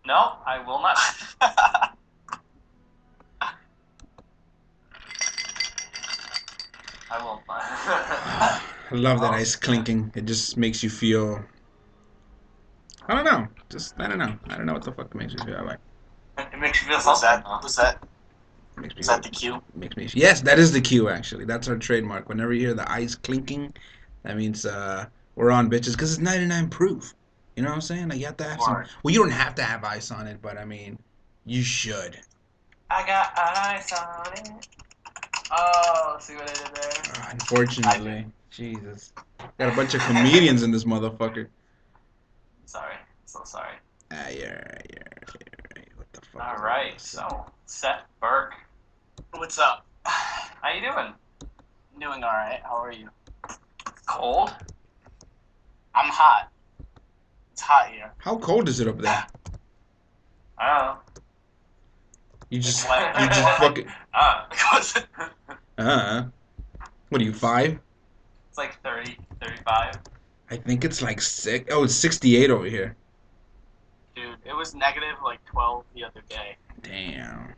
No, I will not. I will not. I love that ice clinking. It just makes you feel. I don't know. Just I don't know. I don't know what the fuck it makes me feel like. It makes you feel Was something. that Huh? was that It makes me was that the cue? makes me. Yes, that is the cue. Actually, that's our trademark. Whenever you hear the ice clinking, that means we're on bitches because it's 99 proof. You know what I'm saying? Like you have to have some. Word. Well, you don't have to have ice on it, but I mean, you should. I got ice on it. Oh, see what I did there? I did. Unfortunately, Jesus, got a bunch of comedians in this motherfucker. Sorry. So sorry. Ah, yeah, yeah, yeah. What the fuck All was I gonna right. say? So, Seth Burke. What's up? How you doing? Doing all right. How are you? Cold? I'm hot. It's hot here. How cold is it up there? I don't know. You It's just like, you just What? fucking Because uh. What are you 5? it's like 30, 35. I think it's like 6. Oh, it's 68 over here. dude, it was negative like 12 the other day. Damn.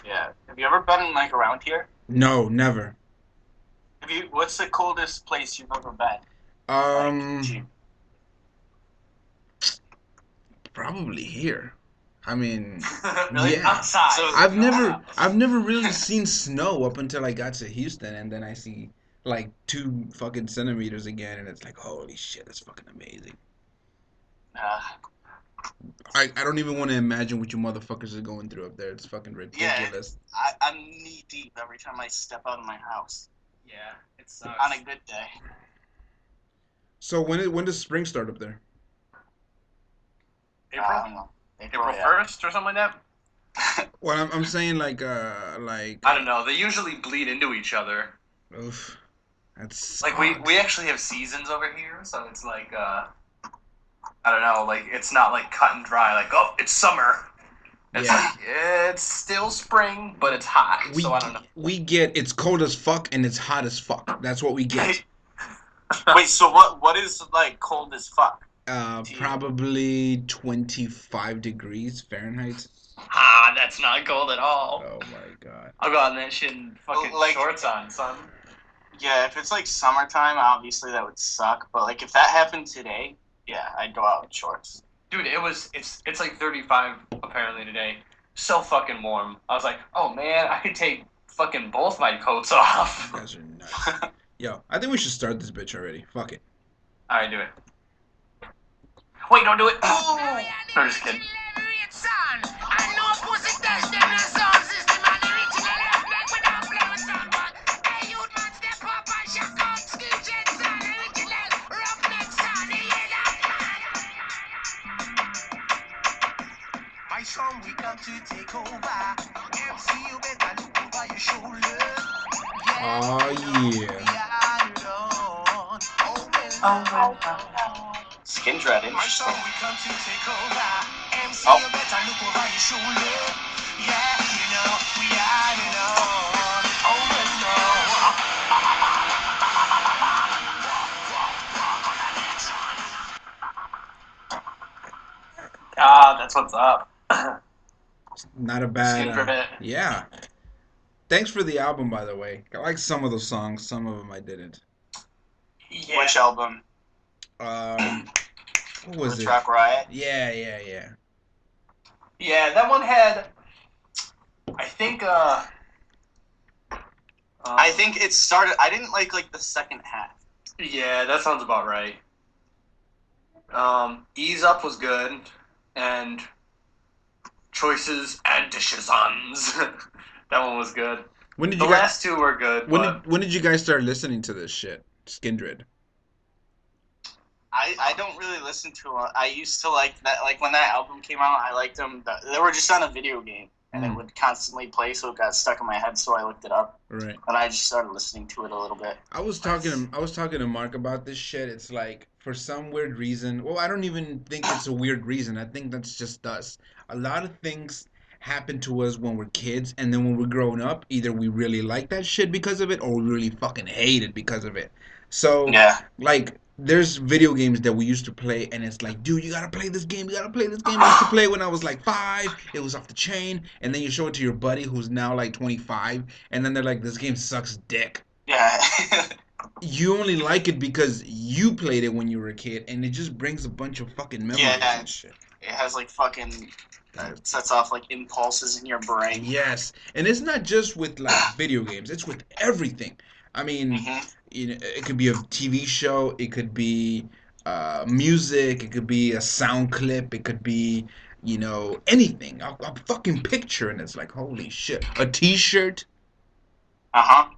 Yeah. Have you ever been like around here? No, never. Have you? What's the coldest place you've ever been? Like, Um, gee, probably here. I mean, Really? yeah. Outside. So I've never really seen snow up until I got to Houston, and then I see like 2 fucking centimeters again, and it's like, holy shit, that's fucking amazing. uh, I don't even want to imagine what you motherfuckers are going through up there. It's fucking yeah, ridiculous. I'm knee deep every time I step out of my house Yeah, it on sucks. a good day. So when does spring start up there? I April? don't know. April Yeah. 1st or something like that? Well, I'm saying like I don't know. They usually bleed into each other. oof, that Like we sucks. actually have seasons over here, so it's like I don't know, like it's not like cut and dry. Like oh, it's summer. It's Yeah, like it's still spring, but it's hot. So I don't know. we get it's cold as fuck and it's hot as fuck. That's what we get. Wait, so what is like cold as fuck to you? Probably 25 degrees Fahrenheit. That's not cold at all. Oh my god. I'll go out in that shit and fucking Like, shorts on, son. yeah, if it's like summertime, obviously that would suck. But like if that happened today, yeah, I'd go out in shorts. Dude, it's like 35 apparently today. So fucking warm. I was like, oh man, I could take fucking both my coats off. You guys are nuts. Yo, I think we should start this bitch already. Fuck it. All right, do it. Wait, don't do it. No, just kidding. My son, we come to take over. MC, you better look over your shoulder. Oh We yeah. are alone. Oh, Oh, Skin dread, my son, interesting. we come to take over. MC, Oh, you better look over your shoulder. Yeah, we are alone. Oh, no. that's what's up. Not a bad Skin dread. yeah. Thanks for the album by the way. I like some of the songs, some of them I didn't. Yeah. which album? Um what was The it? Track Riot. Yeah, yeah, yeah. Yeah, that one had. I think. I think it started. I didn't like the second half. Yeah, that sounds about right. Ease Up was good, and Choices and Decisions. That one was good. When did The you guys last two were good, but when did you guys start listening to this shit? Skindred. I don't really listen to it. I used to like that. Like when that album came out, I liked them. They were just on a video game, and it Mm, would constantly play, so it got stuck in my head. So I looked it up, right. and I just started listening to it a little bit. I was talking to Mark about this shit. It's like for some weird reason. Well, I don't even think it's a weird reason. I think that's just us. A lot of things happen to us when we're kids, and then when we're grown up, either we really like that shit because of it, or we really fucking hate it because of it. So, Yeah, like, there's video games that we used to play, and it's like, dude, you gotta play this game. You gotta play this game. I used to play it when I was like 5. It was off the chain, and then you show it to your buddy who's now like 25, and then they're like, this game sucks dick. Yeah. You only like it because you played it when you were a kid, and it just brings a bunch of fucking memories Yeah. and shit. It has like fucking it sets off like impulses in your brain. Yes, and it's not just with like video games; it's with everything. I mean, hmm you know, it could be a TV show, it could be music, it could be a sound clip, it could be, you know, anything. A fucking picture, and it's like, holy shit, a T-shirt. Uh-huh.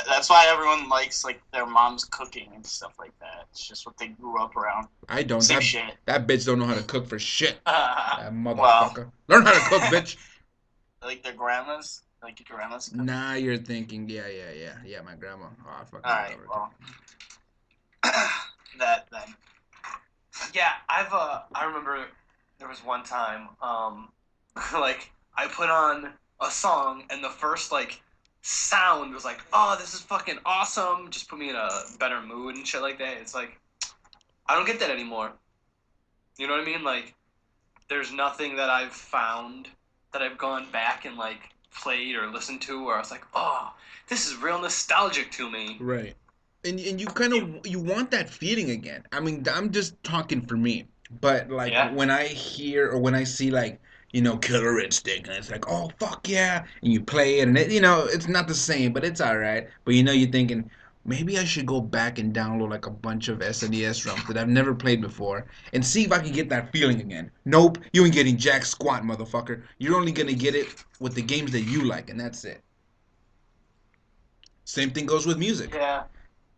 That's why everyone likes like their mom's cooking and stuff like that. It's just what they grew up around. I don't. Same That, shit. that bitch don't know how to cook for shit. That Well, motherfucker. Learn how to cook, bitch. like their grandmas, like your grandma's cooking. Nah, you're thinking, yeah, my grandma. Oh, I fucking All right, love her. well, that then. Yeah, I remember there was one time, like I put on a song and the first like sound was like, oh, this is fucking awesome. Just put me in a better mood and shit like that. It's like I don't get that anymore. You know what I mean? Like there's nothing that I've found that I've gone back and like played or listened to where I was like, oh, this is real nostalgic to me. Right. And you kind of you want that feeling again. I mean, I'm just talking for me, but like Yeah. when I hear or when I see like, you know, Killer Instinct, and it's like, oh fuck yeah, and you play it, and it, you know, it's not the same, but it's all right. But you know, you're thinking maybe I should go back and download like a bunch of SNES ROMs that I've never played before and see if I can get that feeling again. Nope, you ain't getting jack squat, motherfucker. You're only gonna get it with the games that you like, and that's it. Same thing goes with music. Yeah.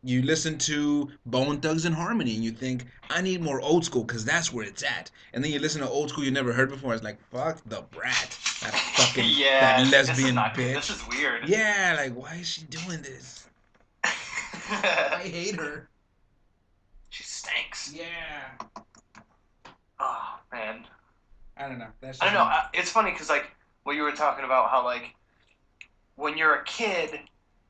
You listen to Bone Thugs and Harmony and you think, I need more old school because that's where it's at. And then you listen to old school you never heard before. It's like, fuck the brat. That fucking, Yeah. that this is lesbian not good. bitch. This is weird. Yeah, like, why is she doing this? I hate her. She stinks. Yeah. Oh man. I don't know. That's I don't know. It's funny because like what you were talking about, how like when you're a kid,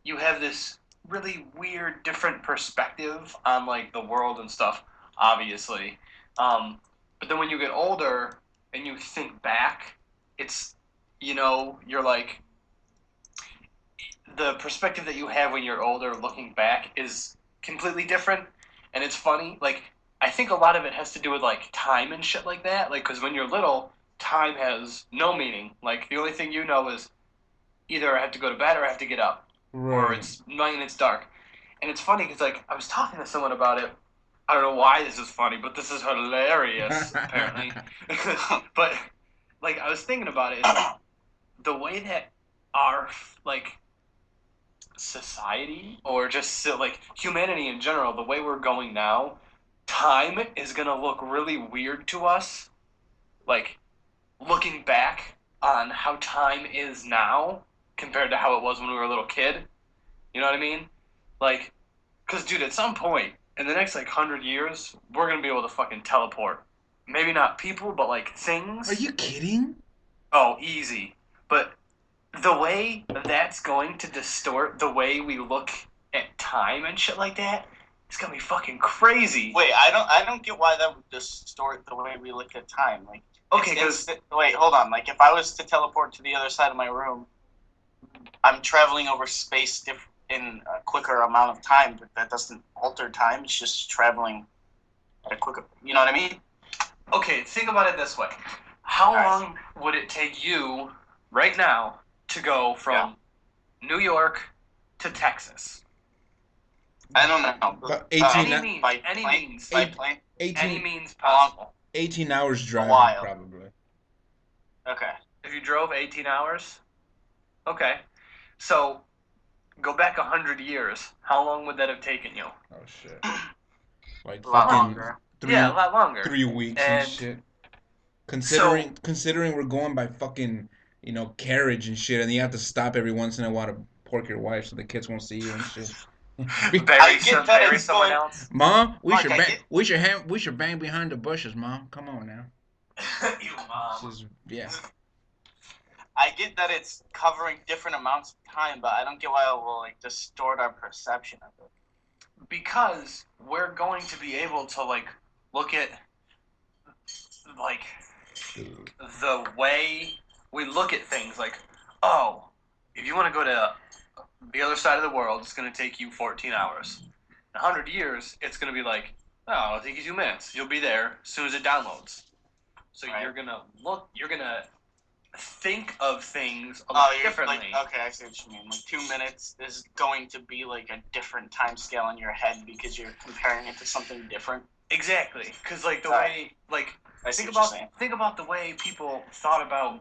you have this really weird, different perspective on like the world and stuff. Obviously, but then when you get older and you think back, it's you're like the perspective that you have when you're older, looking back, is completely different, and it's funny. Like I think a lot of it has to do with like time and shit like that. Like because when you're little, time has no meaning. Like the only thing you know is either I have to go to bed or I have to get up, or Right. it's night and it's dark. And it's funny because like I was talking to someone about it. I don't know why this is funny, but this is hilarious apparently. But like I was thinking about it, it's like the way that our like society or just like humanity in general, the way we're going now, time is gonna look really weird to us. Like looking back on how time is now compared to how it was when we were a little kid. You know what I mean? Like, cause dude, at some point in the next like 100 years, we're gonna be able to fucking teleport. Maybe not people, but like things. Are you kidding? Oh, easy. But the way that's going to distort the way we look at time and shit like that, it's gonna be fucking crazy. Wait, I don't get why that would distort the way we look at time. Like, Okay, it's- because wait, hold on. Like, if I was to teleport to the other side of my room, I'm traveling over space in a quicker amount of time, but that doesn't alter time. It's just traveling at a quicker. You know what I mean? okay, think about it this way: how Alright. long would it take you right now to go from New York to Texas? I don't know. About 18 Any means, by any plane? means, By Eight- plane? 18, any means How long? possible. 18 hours driving, while. probably. Okay. If you drove 18 hours, okay. So go back 100 years. How long would that have taken you? Oh, shit. Like A lot fucking longer. three, A lot longer. 3 weeks and And shit. Considering we're going by fucking, you know, carriage and shit, and you have to stop every once in a while to pork your wife so the kids won't see you and shit. I Bury, get that bury it's someone going- else. Mom, Mark, I get- we should bang behind the bushes, Mom. Come on now. You mom. Just, yeah. I get that it's covering different amounts of time, but I don't get why it will like distort our perception of it. because we're going to be able to like look at like the way we look at things. Like, oh, if you want to go to the other side of the world, it's going to take you 14 hours. In 100 years, it's going to be like, oh, it'll take you 2 minutes. You'll be there as soon as it downloads. So Right. you're going to think of things a lot differently. Like, okay, I see what you mean. Like 2 minutes is going to be like a different time scale in your head because you're comparing it to something different. Exactly, because like the Right. way, like I see think what you're saying. about the way people thought about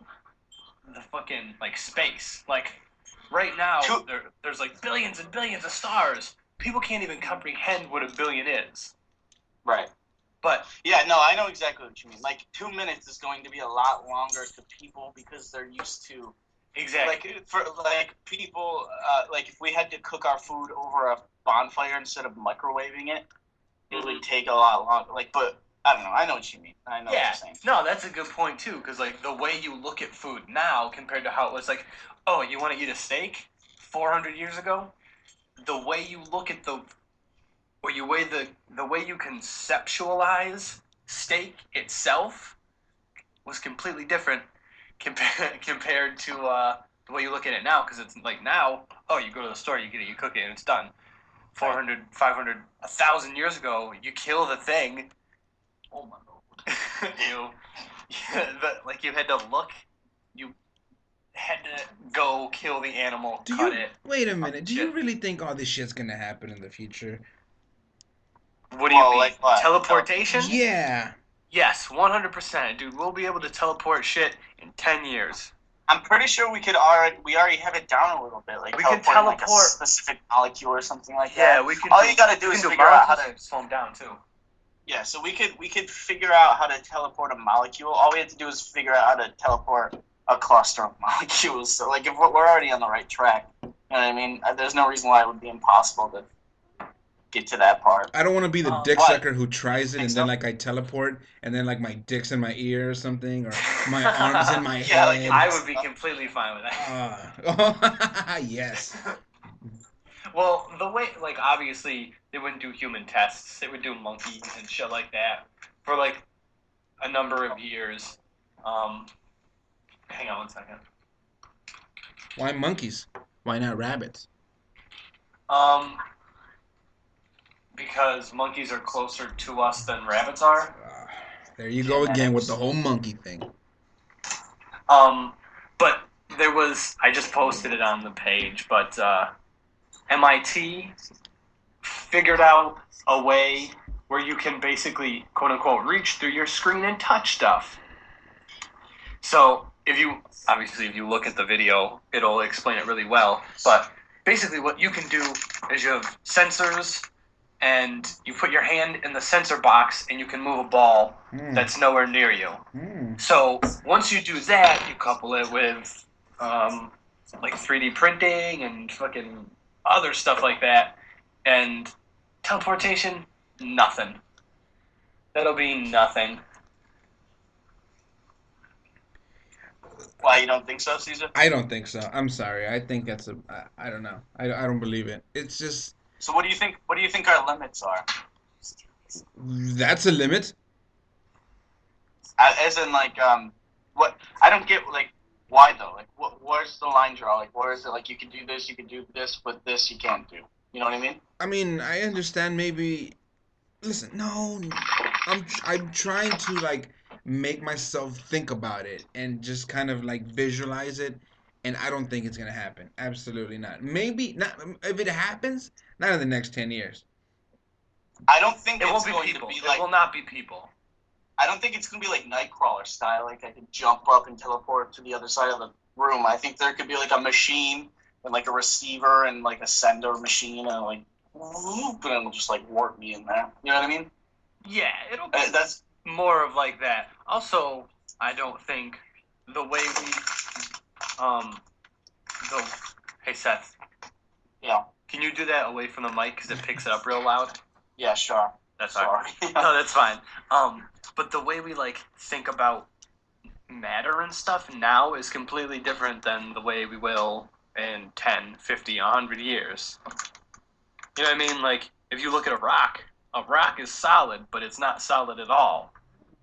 the fucking like space. Like right now, there's like billions and billions of stars. People can't even comprehend what a billion is. Right. But yeah, no, I know exactly what you mean. Like 2 minutes is going to be a lot longer to people because they're used to. Exactly. Like for like people, like if we had to cook our food over a bonfire instead of microwaving it, it would take a lot longer. Like, but I don't know. I know what you mean. I know what you're saying. No, that's a good point too, because like the way you look at food now compared to how it was like, oh, you want to eat a steak 400 years ago? The way you look at the way you conceptualize steak itself was completely different compared to the way you look at it now, because it's like now, oh, you go to the store, you get it, you cook it, and it's done. 400, 500, 1,000 years ago, you kill the thing. Oh my god. Like you had to look, you had to go kill the animal, cut it. Wait a minute. Do you really think all this shit's gonna happen in the future? What do you mean? Like what? Teleportation? Yeah. Yes, 100%, dude. We'll be able to teleport shit in 10 years. I'm pretty sure we already have it down a little bit. Like we can teleport like a teleport specific molecule or something like that. Yeah, we can. All you gotta do is figure out how to slow them down too. Yeah, so we could figure out how to teleport a molecule. All we have to do is figure out how to teleport a cluster of molecules. So like if we're already on the right track, you know what I mean? There's no reason why it would be impossible to get to that part. I don't want to be the dick What? sucker who tries it and then like I teleport and then like my dick's in my ear or something, or my arms in my Yeah, head. like, I would be completely fine with that. Yes. Well, the way, like, obviously, they wouldn't do human tests. They would do monkeys and shit like that for, like, a number of years. Hang on one second. Why monkeys? Why not rabbits? Because monkeys are closer to us than rabbits are. There you go again with the whole monkey thing. But there was, I just posted it on the page, but MIT figured out a way where you can basically, quote unquote, reach through your screen and touch stuff. So if you look at the video, it'll explain it really well. But basically what you can do is you have sensors, and you put your hand in the sensor box and you can move a ball that's nowhere near you. So once you do that, you couple it with like 3D printing and fucking other stuff like that, and teleportation, nothing. That'll be nothing. Why, you don't think so, Caesar? I don't think so. I'm sorry. I think that's I don't know. I don't believe it. It's just. So what do you think? What do you think our limits are? That's a limit. As in, like, what? I don't get, like, why though? Like, where's the line draw? Like, where is it? Like, you can do this, but this you can't do. You know what I mean? I mean, I understand. Maybe. Listen, no. I'm trying to like make myself think about it and just kind of like visualize it. And I don't think it's gonna happen. Absolutely not. Maybe not. If it happens, not in the next 10 years. I don't think It it's won't be going people. to be It like. will not be people. I don't think it's going to be like Nightcrawler style. Like I could jump up and teleport to the other side of the room. I think there could be like a machine and like a receiver and like a sender machine and like whoop, and it'll just like warp me in there. You know what I mean? Yeah, it'll be That's more of like that. Also, I don't think the way we hey Seth, yeah, can you do that away from the mic because it picks it up real loud? yeah, sure. That's Sorry. fine. No, that's fine. But the way we like think about matter and stuff now is completely different than the way we will in 10, 50, 100 years. You know what I mean? Like if you look at a rock is solid, but it's not solid at all.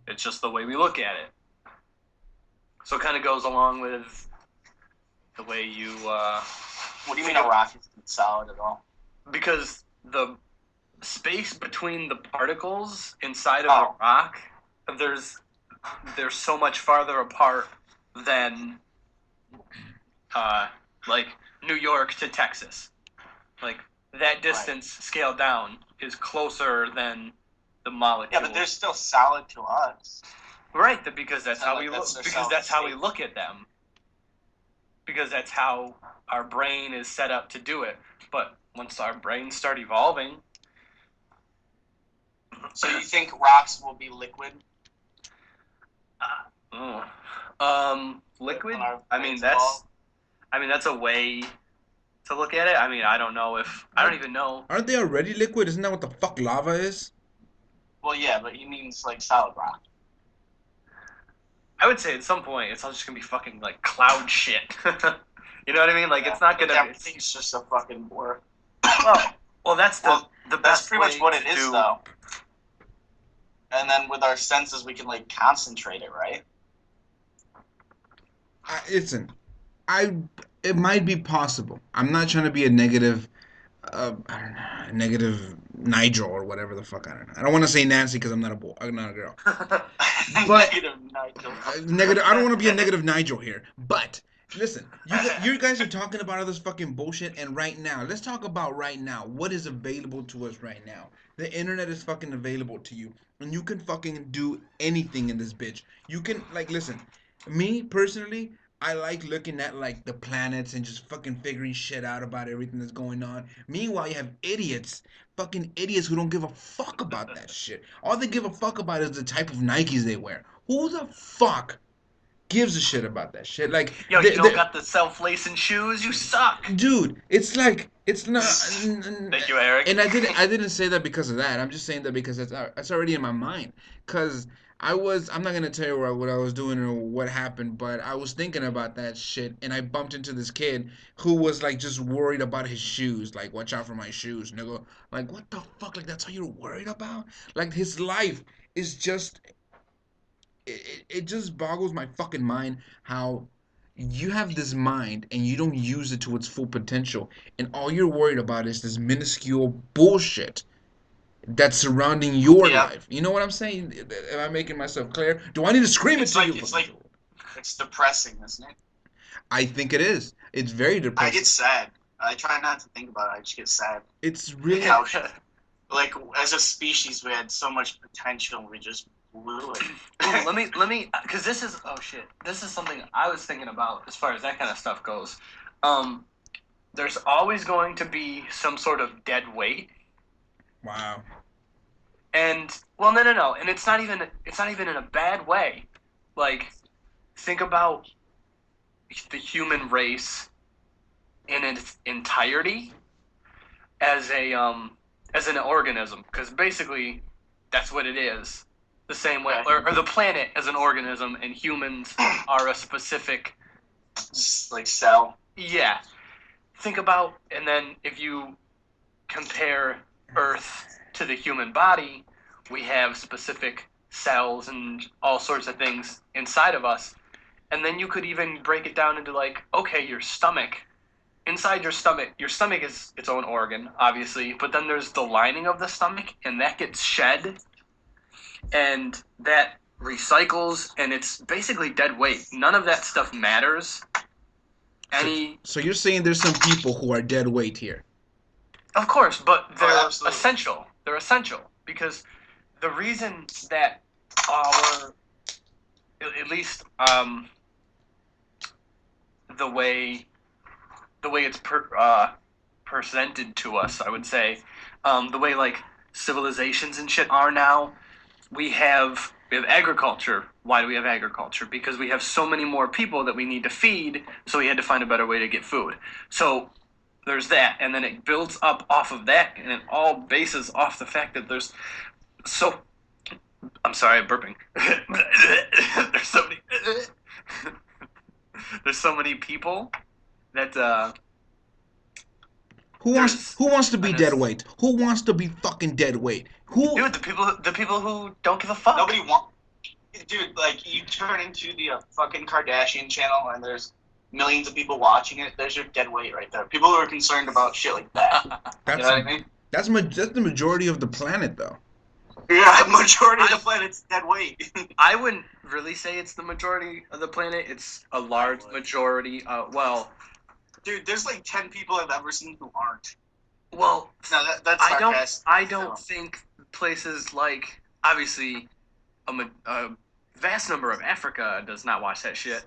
It's just the way we look at it. So it kind of goes along with the way you. What do you mean a rock isn't solid at all? Because the space between the particles inside of a rock, they're so much farther apart than like New York to Texas. Like that distance scaled down is closer than the molecule. Yeah, but they're still solid to us. Right, because that's how we look. That's their Because solid that's how we state. look at them. Because that's how our brain is set up to do it. But once our brains start evolving, So you think rocks will be liquid? liquid. When our I mean, brains evolve? that's a way to look at it. I mean, I don't even know. Aren't they already liquid? Isn't that what the fuck lava is? Well, yeah, but he means like solid rock. I would say at some point it's all just gonna be fucking like cloud shit. You know what I mean? Like Yeah, it's not gonna. Everything's just a fucking blur. Well, that's the That's best pretty much way what it to is, do- though. And then with our senses, we can like concentrate it, right? Listen, it might be possible. I'm not trying to be a negative, I don't know, a negative Nigel or whatever the fuck. I don't know. I don't want to say Nancy because I'm not a boy. I'm not a girl. But- Negative Nigel. Negative. I don't want to be a negative Nigel here. But listen, you guys are talking about all this fucking bullshit, and right now, let's talk about right now. What is available to us right now? The internet is fucking available to you, and you can fucking do anything in this bitch. You can listen. Me personally, I like looking at like the planets and just fucking figuring shit out about everything that's going on. Meanwhile, you have fucking idiots who don't give a fuck about that shit. All they give a fuck about is the type of Nikes they wear. Who the fuck gives a shit about that shit? Like, Yo, you don't got the self-lacing shoes? You suck. dude, it's like it's not. Thank you, Eric. And I didn't say that because of that. I'm just saying that because that's already in my mind. Cause I'm not gonna tell you what I was doing or what happened, but I was thinking about that shit, and I bumped into this kid who was like just worried about his shoes, like watch out for my shoes, nigga. Like what the fuck? Like that's all you're worried about? Like his life is just. It just boggles my fucking mind how you have this mind and you don't use it to its full potential, and all you're worried about is this minuscule bullshit that's surrounding your life. You know what I'm saying? Am I making myself clear? Do I need to scream it to you? It's depressing, isn't it? I think it is. It's very depressing. I get sad. I try not to think about it. I just get sad. It's really Like as a species, we had so much potential. We just blew it. Ooh, let me, because this is something I was thinking about as far as that kind of stuff goes. There's always going to be some sort of dead weight. wow. And well, no, and it's not even in a bad way. Like, think about the human race in its entirety as an organism, because basically that's what it is. The same way, or the planet as an organism, and humans are a specific, Just like cell. yeah. Think about, and then if you compare Earth to the human body, we have specific cells and all sorts of things inside of us. And then you could even break it down into like, okay, your stomach. Inside your stomach is its own organ, obviously, but then there's the lining of the stomach, and that gets shed, and that recycles, and it's basically dead weight. None of that stuff matters. So you're saying there's some people who are dead weight here? Of course, but they're absolutely. essential. They're essential because the reason that at least the way it's presented to us, I would say, the way like civilizations and shit are now, we have agriculture. Why do we have agriculture? Because we have so many more people that we need to feed, so we had to find a better way to get food. So there's that, and then it builds up off of that, and it all bases off the fact that there's so... I'm sorry, I'm burping. There's so many people that Who wants to be There's- dead weight? Who wants to be fucking dead weight? Who? Dude, the people who don't give a fuck. Nobody want. Dude, like you turn into the fucking Kardashian channel and there's millions of people watching it. There's your dead weight right there. People who are concerned about shit like that. You That's know what I mean? that's the majority of the planet, though. Yeah, majority of the planet's dead weight. I wouldn't really say it's the majority of the planet. It's a large majority. Dude, there's like 10 people I've ever seen who aren't. Well, No, that's sarcastic. I don't think places like obviously a vast number of Africa does not watch that shit.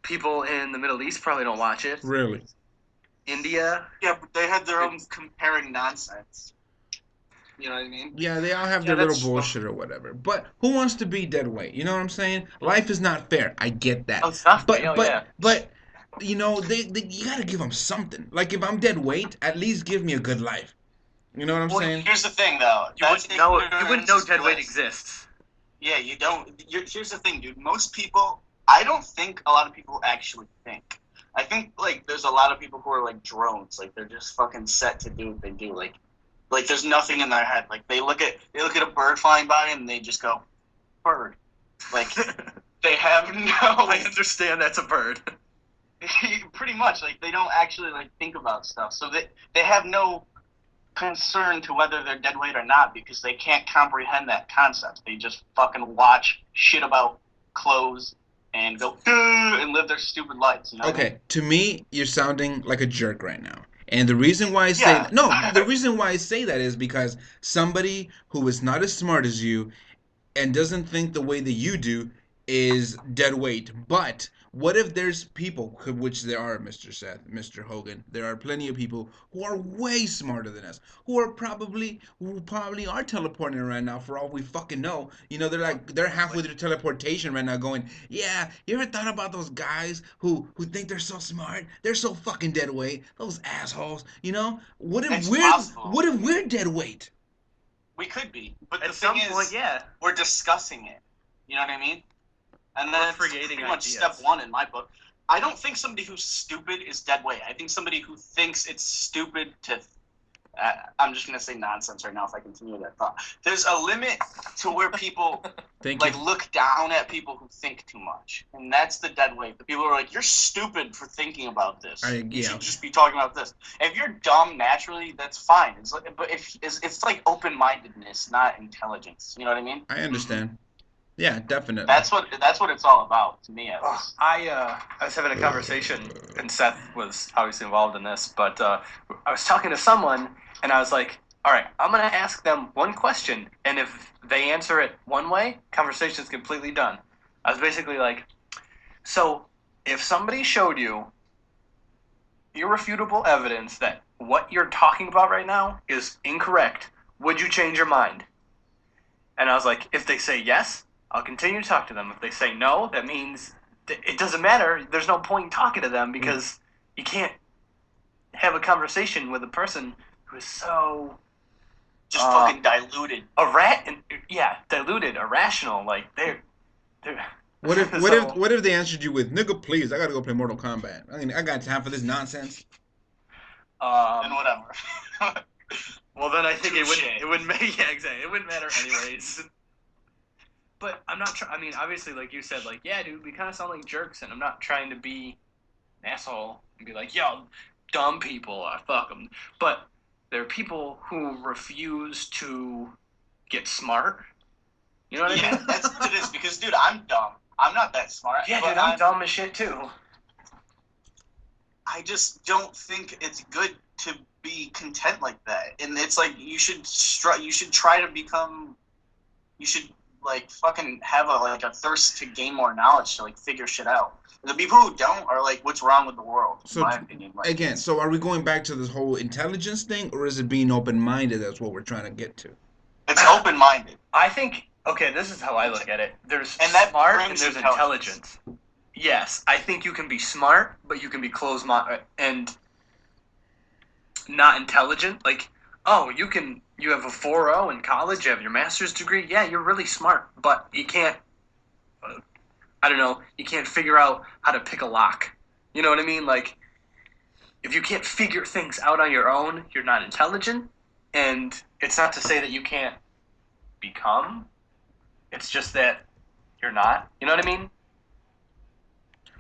People in the Middle East probably don't watch it. Really? India, Yeah, but they had their own comparing nonsense. You know what I mean? Yeah, they all have Yeah, their that's- little bullshit or whatever. But who wants to be dead weight? You know what I'm saying? Life is not fair. I get that. oh, it's not But fair, but yeah. but you know they you gotta give them something. Like if I'm dead weight, at least give me a good life. You know what I'm Well, saying? here's the thing, though. You wouldn't know dead weight exists. Yeah, you don't. Here's the thing, dude. Most people, I don't think a lot of people actually think. I think like there's a lot of people who are like drones. Like they're just fucking set to do what they do. Like there's nothing in their head. Like they look at a bird flying by and they just go, bird. Like they have no. I understand that's a bird. Pretty much, like they don't actually like think about stuff. So they have no concern to whether they're dead weight or not because they can't comprehend that concept. They just fucking watch shit about clothes and go and live their stupid lives. You know what I mean? Okay, to me, you're sounding like a jerk right now. And the reason why I say Yeah. the reason why I say that is because somebody who is not as smart as you and doesn't think the way that you do is dead weight. But what if there's people, which there are, Mr. Seth, Mr. Hogan, there are plenty of people who are way smarter than us, who probably are teleporting right now for all we fucking know. You know, they're halfway through teleportation right now going, yeah, you ever thought about those guys who think they're so smart? They're so fucking dead weight. Those assholes, you know? What It's if possible. we're dead weight? We could be, but At the some thing is, point, yeah. we're discussing it. You know what I mean? And that's creating pretty much ideas. step one in my book. I don't think somebody who's stupid is dead weight. I think somebody who thinks it's stupid to. I'm just gonna say nonsense right now if I continue that thought. There's a limit to where people Thank like you. look down at people who think too much, and that's the dead weight. The people who are like, "You're stupid for thinking about this. You yeah. should just be talking about this." If you're dumb naturally, that's fine. It's like, but if it's like open-mindedness, not intelligence. You know what I mean? I understand. Yeah, definitely. That's what it's all about to me. At least. I was having a conversation, and Seth was obviously involved in this, but I was talking to someone, and I was like, all right, I'm going to ask them one question, and if they answer it one way, conversation's completely done. I was basically like, so if somebody showed you irrefutable evidence that what you're talking about right now is incorrect, would you change your mind? And I was like, if they say yes, I'll continue to talk to them. If they say no, that means it doesn't matter. There's no point in talking to them because you can't have a conversation with a person who is so Just fucking diluted. diluted, irrational. Like they're What if So- what if they answered you with nigga, please? I gotta go play Mortal Kombat. I mean, I got time for this nonsense. And whatever. Well, then I think Touche. it wouldn't make yeah, exactly. It wouldn't matter anyways. But I'm not trying. I mean, obviously, like you said, like yeah, dude, we kind of sound like jerks, and I'm not trying to be an asshole and be like, yo, dumb people, fuck them. But there are people who refuse to get smart. You know what I Yeah, mean? that's what it is. Because, dude, I'm dumb. I'm not that smart. Yeah, but dude, I'm dumb as shit too. I just don't think it's good to be content like that. And it's like you should try to become. You should like fucking have a thirst to gain more knowledge to like figure shit out. The people who don't are like, what's wrong with the world? So, in my opinion. Like, Again, so are we going back to this whole intelligence thing, or is it being open-minded? That's what we're trying to get to. it's open-minded. I think okay, this is how I look at it. There's And that smart and brings there's intelligence. intelligence. Yes, I think you can be smart, but you can be closed-minded and not intelligent. Like, oh, you have a 4.0 in college, you have your master's degree. Yeah, you're really smart, but you can't. I don't know. You can't figure out how to pick a lock. You know what I mean? Like, if you can't figure things out on your own, you're not intelligent. And it's not to say that you can't become. It's just that you're not. You know what I mean?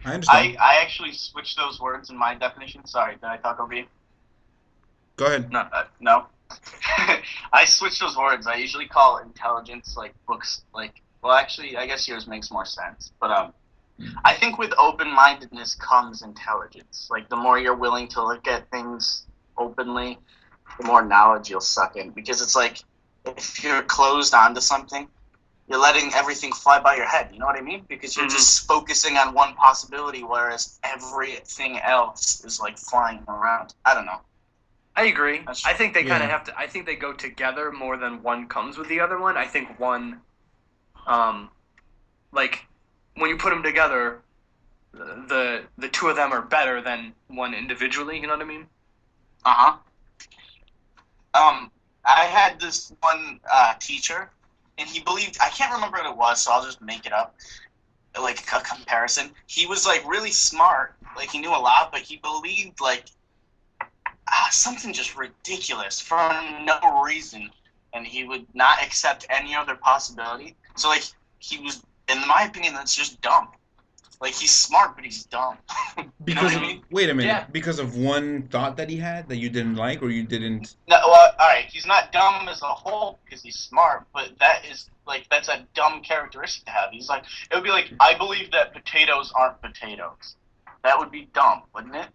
I understand. I actually switched those words in my definition. Sorry, did I talk over you? Go ahead. No. I switched those words. I usually call intelligence like books. Like, well, actually, I guess yours makes more sense. But I think with open-mindedness comes intelligence. Like, the more you're willing to look at things openly, the more knowledge you'll suck in. Because it's like, if you're closed onto something, you're letting everything fly by your head. You know what I mean? Because you're just focusing on one possibility, whereas everything else is like flying around. I don't know. I agree. I think they kind of Yeah. have to. I think they go together more than one comes with the other one. I think one, like when you put them together, the two of them are better than one individually. You know what I mean? I had this one teacher, and he believed, I can't remember what it was, so I'll just make it up, like a comparison. He was like really smart, like he knew a lot, but he believed like something just ridiculous for no reason, and he would not accept any other possibility. So like he was, in my opinion, that's just dumb. Like he's smart, but he's dumb. You know Because what I mean? wait a minute. Yeah. Because of one thought that he had that you didn't like, or you didn't. No, well, all right, he's not dumb as a whole because he's smart, but that is like that's a dumb characteristic to have. He's like, it would be like, I believe that potatoes aren't potatoes. That would be dumb, wouldn't it?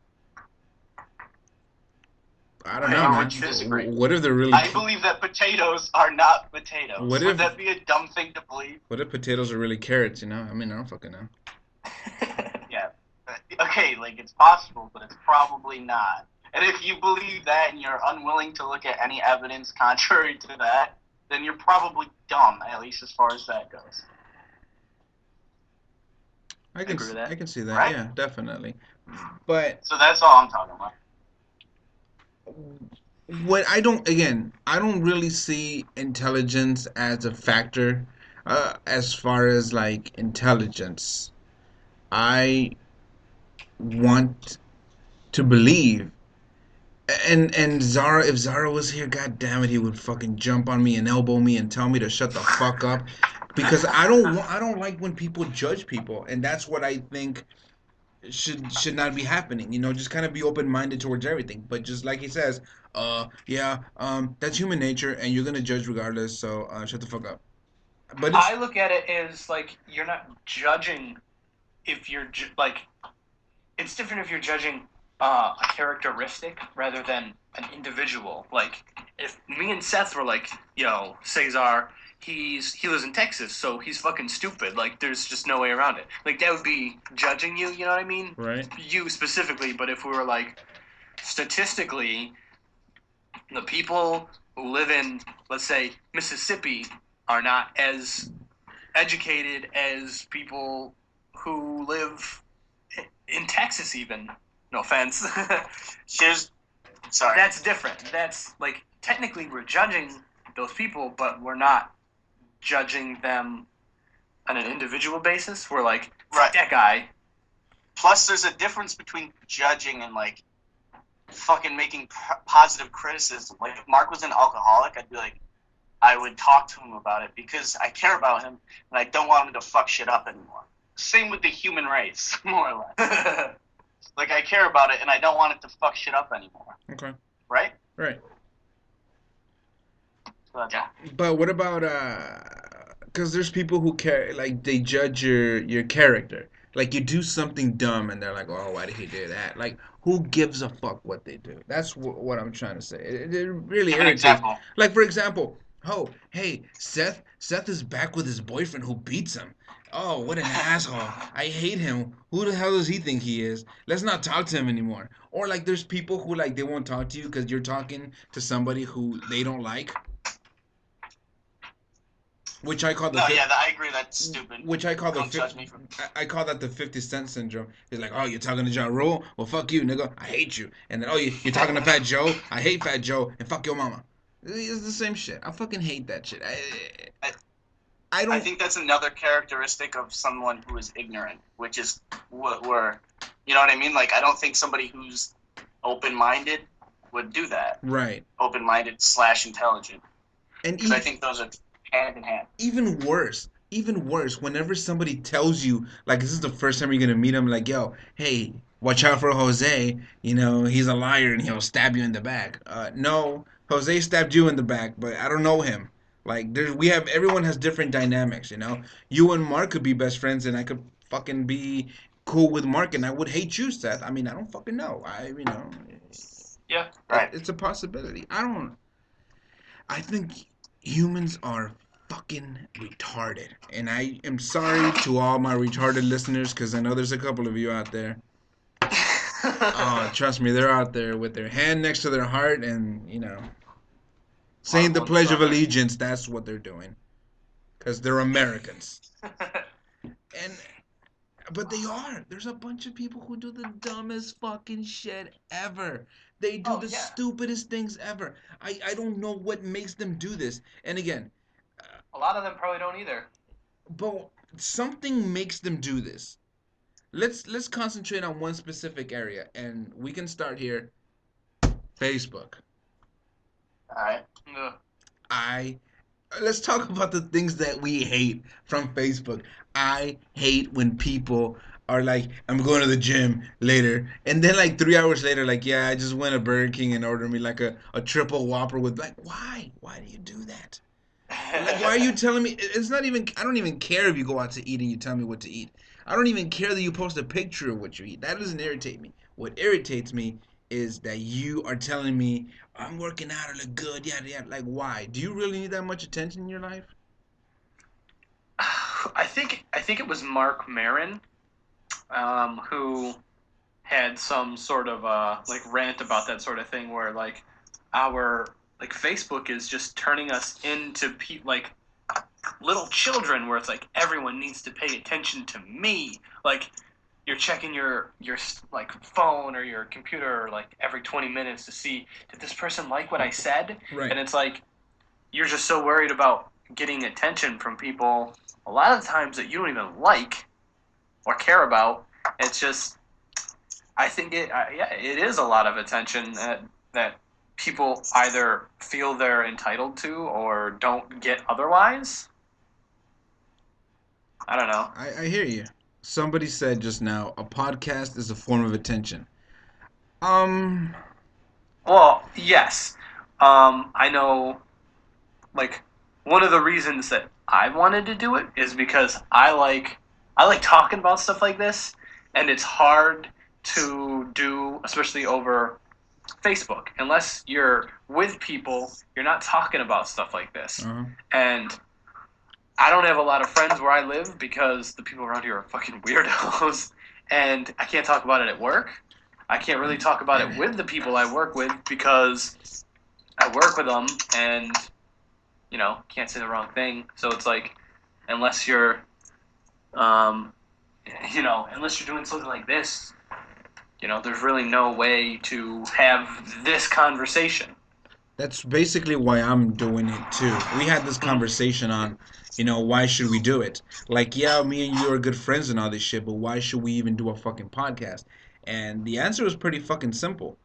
I don't I know, don't man. want you to disagree. What if they're really? I believe that potatoes are not potatoes. What if- Would that be a dumb thing to believe? What if potatoes are really carrots? You know? I mean, I don't fucking know. Yeah. Okay, like it's possible, but it's probably not. And if you believe that and you're unwilling to look at any evidence contrary to that, then you're probably dumb, at least as far as that goes. I can agree with that. I can see that. Right? Yeah, definitely. But So that's all I'm talking about. what I don't really see intelligence as a factor as far as like intelligence. I want to believe. And Zara, if Zara was here, god damn it, he would fucking jump on me and elbow me and tell me to shut the fuck up, because I don't like when people judge people, and that's what I think should not be happening. You know, just kind of be open minded towards everything. But just like he says, yeah, that's human nature, and you're gonna judge regardless. So shut the fuck up. But it's, I look at it as like you're not judging if you're like it's different if you're judging a characteristic rather than an individual. Like if me and Seth were like, yo, Cesar, he lives in Texas, so he's fucking stupid. Like there's just no way around it. Like that would be judging you. You know what I mean? right. You specifically. But if we were like statistically, the people who live in, let's say, Mississippi are not as educated as people who live in Texas even. No offense. Sorry. That's different. That's like technically we're judging those people, but we're not judging them on an individual basis. We're like, Right. that guy. Plus, there's a difference between judging and like fucking making positive criticism. Like if Mark was an alcoholic, I'd be like, I would talk to him about it because I care about him and I don't want him to fuck shit up anymore. Same with the human race, more or less. Like I care about it and I don't want it to fuck shit up anymore. Okay. Right? Right. So that's all. But what about because there's people who care, like they judge your character. Like you do something dumb and they're like, oh, why did he do that? Like who gives a fuck what they do? That's what I'm trying to say. It really Give an irritates. example. Like for example, oh hey, Seth is back with his boyfriend who beats him. Oh, what an asshole. I hate him. Who the hell does he think he is? Let's not talk to him anymore. Or like there's people who like they won't talk to you because you're talking to somebody who they don't like. Which I call the No, fi- yeah, I agree. That's stupid. which I call the Don't fi- judge me for. I call that the 50 Cent syndrome. It's like, oh, you're talking to Ja Rule? Well, fuck you, nigga. I hate you. And then, oh, you're talking to Fat Joe? I hate Fat Joe. And fuck your mama. It's the same shit. I fucking hate that shit. I don't. I think that's another characteristic of someone who is ignorant, which is what we're, you know what I mean? Like, I don't think somebody who's open-minded would do that. Right. Open-minded / intelligent. And Because I think those are hand in hand. even worse, whenever somebody tells you, like, this is the first time you're gonna meet him, like, yo, hey, watch out for Jose, he's a liar and he'll stab you in the back. No, Jose stabbed you in the back, but I don't know him. Like, everyone has different dynamics. You and Mark could be best friends, and I could fucking be cool with Mark, and I would hate you, Seth. I mean, I don't fucking know. Yeah. Right. It's a possibility. I think humans are fucking retarded. And I am sorry to all my retarded listeners, because I know there's a couple of you out there. Oh, trust me, they're out there with their hand next to their heart and, saying the Pledge of Allegiance. That's what they're doing. Because they're Americans. But they are. There's a bunch of people who do the dumbest fucking shit ever. They do the stupidest things ever. I don't know what makes them do this. And again, a lot of them probably don't either. But something makes them do this. Let's concentrate on one specific area, and we can start here. Facebook. All right. Let's talk about the things that we hate from Facebook. I hate when people are like, I'm going to the gym later, and then like 3 hours later, like, yeah, I just went to Burger King and ordered me like a triple Whopper with, like, why do you do that? Like, why are you telling me? It's not even, I don't even care if you go out to eat and you tell me what to eat. I don't even care that you post a picture of what you eat. That doesn't irritate me. What irritates me is that you are telling me, I'm working out, I look good, yada yada. Like, why? Do you really need that much attention in your life? I think it was Mark Maron, who had some sort of like rant about that sort of thing, where like Facebook is just turning us into like little children, where it's like everyone needs to pay attention to me. Like, you're checking your like phone or your computer like every 20 minutes to see, did this person like what I said? Right. And it's like you're just so worried about getting attention from people a lot of times that you don't even like or care about. It's just, I think it is a lot of attention that people either feel they're entitled to or don't get otherwise. I don't know. I hear you. Somebody said just now, a podcast is a form of attention. Well, yes. I know, like, one of the reasons that I wanted to do it is because I like talking about stuff like this, and it's hard to do, especially over Facebook. Unless you're with people, you're not talking about stuff like this. Uh-huh. And I don't have a lot of friends where I live because the people around here are fucking weirdos, and I can't talk about it at work. I can't really talk about it with the people I work with because I work with them and, can't say the wrong thing. So it's like, unless you're, unless you're doing something like this, there's really no way to have this conversation. That's basically why I'm doing it too. We had this conversation on, why should we do it? Like, yeah, me and you are good friends and all this shit, but why should we even do a fucking podcast? And the answer was pretty fucking simple.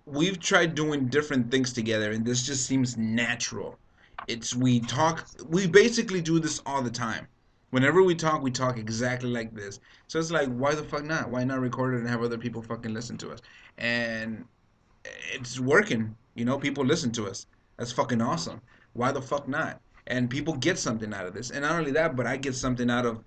We've tried doing different things together, and this just seems natural. We basically do this all the time. Whenever we talk exactly like this. So it's like, why the fuck not? Why not record it and have other people fucking listen to us? And it's working. People listen to us. That's fucking awesome. Why the fuck not? And people get something out of this. And not only that, but I get something out of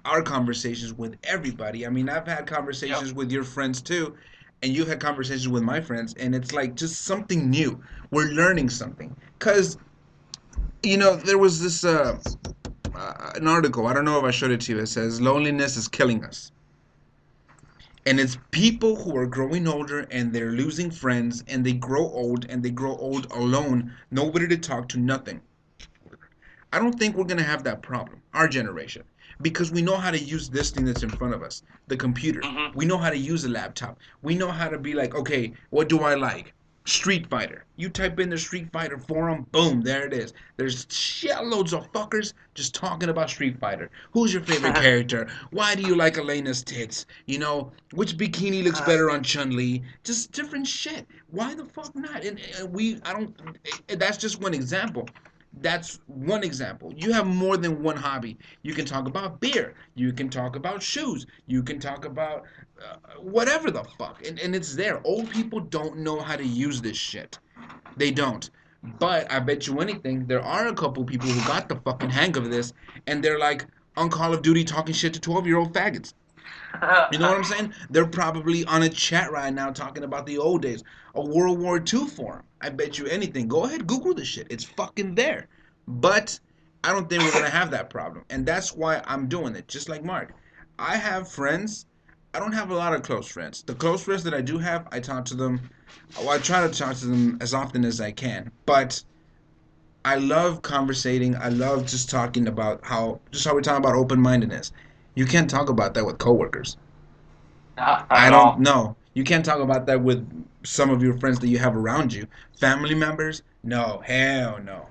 our conversations with everybody. I mean, I've had conversations with your friends too, and you've had conversations with my friends, and it's like just something new. We're learning something. Because, there was this an article, I don't know if I showed it to you, it says, loneliness is killing us. And it's people who are growing older and they're losing friends, and they grow old alone, nobody to talk to, nothing. I don't think we're going to have that problem, our generation, because we know how to use this thing that's in front of us, the computer. Mm-hmm. We know how to use a laptop. We know how to be like, okay, what do I like? Street Fighter. You type in the Street Fighter forum, boom, there it is. There's shitloads of fuckers just talking about Street Fighter. Who's your favorite character? Why do you like Elena's tits? You know, which bikini looks better on Chun-Li? Just different shit. Why the fuck not? I don't, that's just one example. That's one example. You have more than one hobby. You can talk about beer. You can talk about shoes. You can talk about whatever the fuck. And it's there. Old people don't know how to use this shit. They don't. But I bet you anything, there are a couple people who got the fucking hang of this, and they're like on Call of Duty talking shit to 12-year-old faggots. You know what I'm saying? They're probably on a chat right now talking about the old days. A World War II forum. I bet you anything. Go ahead, Google this shit. It's fucking there. But I don't think we're going to have that problem. And that's why I'm doing it, just like Mark. I have friends. I don't have a lot of close friends. The close friends that I do have, I talk to them. Well, I try to talk to them as often as I can. But I love conversating. I love just talking about how we're talking about open-mindedness. You can't talk about that with coworkers. I don't know. You can't talk about that with some of your friends that you have around you. Family members? No. Hell no.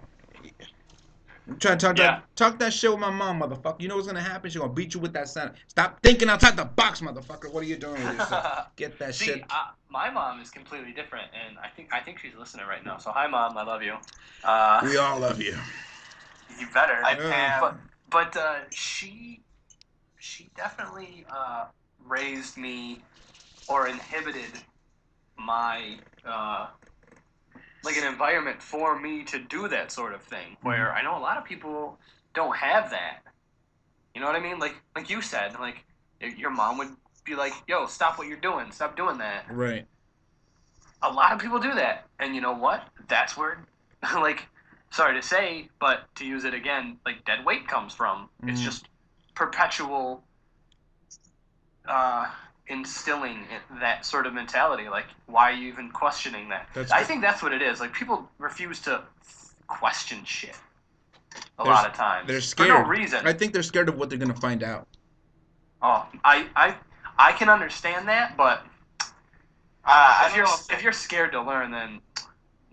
I'm trying to talk that shit with my mom, motherfucker. You know what's gonna happen? She's gonna beat you with that sound. Stop thinking outside the box, motherfucker. What are you doing with yourself? Get that shit. My mom is completely different, and I think she's listening right now. So hi, Mom. I love you. We all love you. You better. I But she definitely raised me or inhibited my like an environment for me to do that sort of thing. Where I know a lot of people don't have that. You know what I mean? Like you said, like your mom would be like, "Yo, stop what you're doing. Stop doing that." Right. A lot of people do that, and you know what? That's where, like, sorry to say, but to use it again, like dead weight comes from. It's just perpetual instilling that sort of mentality. Like, why are you even questioning that? I think that's what it is. Like, people refuse to question shit a lot of times. They're scared. For no reason. I think they're scared of what they're gonna find out. Oh, I can understand that, but if you're scared to learn, then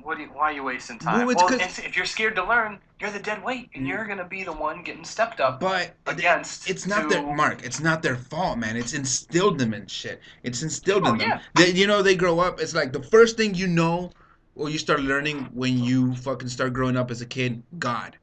why are you wasting time? Well, if you're scared to learn, you're the dead weight, and you're gonna be the one getting stepped up. But against. It's not their Mark. It's not their fault, man. It's instilled them in shit. It's instilled in them. Yeah. They grow up. It's like the first thing you know, or you start learning when you fucking start growing up as a kid. God.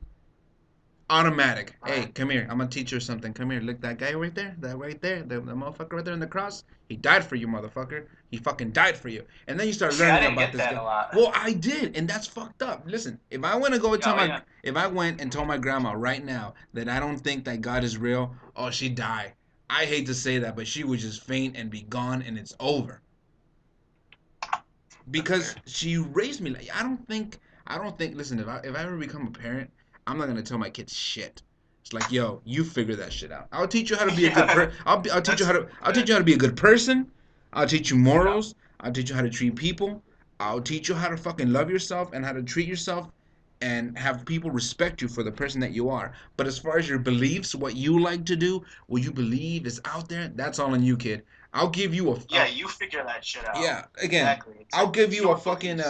Automatic. Hey, come here. I'm gonna teach you something. Come here. Look, that guy right there. That right there. The motherfucker right there in the cross. He died for you, motherfucker. He fucking died for you. And then you start learning about this guy. A lot. Well, I did, and that's fucked up. Listen, if I went to go tell if I went and told my grandma right now that I don't think that God is real, oh, she'd die. I hate to say that, but she would just faint and be gone, and it's over. Because she raised me like I don't think. Listen, if I ever become a parent, I'm not gonna tell my kids shit. It's like, yo, you figure that shit out. I'll teach you how to be a good person. I'll teach you how to be a good person. I'll teach you morals. I'll teach you how to treat people. I'll teach you how to fucking love yourself and how to treat yourself and have people respect you for the person that you are. But as far as your beliefs, what you like to do, what you believe is out there, that's all on you, kid. I'll give you you figure that shit out. Yeah, again, exactly. I'll give you a fucking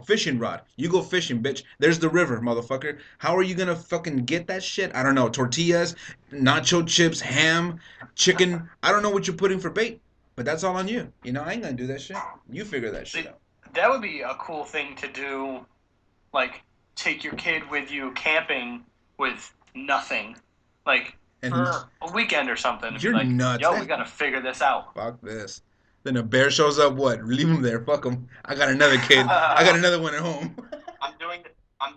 fishing rod. You go fishing, bitch. There's the river, motherfucker. How are you gonna fucking get that shit? I don't know. Tortillas, nacho chips, ham, chicken. I don't know what you're putting for bait, but that's all on you. You know, I ain't gonna do that shit. You figure that shit out. That would be a cool thing to do. Like, take your kid with you camping with nothing. Like, And for a weekend or something. You're like, nuts. Yo, we gotta figure this out. Fuck this. Then a bear shows up. What? Leave him there. Fuck him. I got another kid. I got another one at home. I'm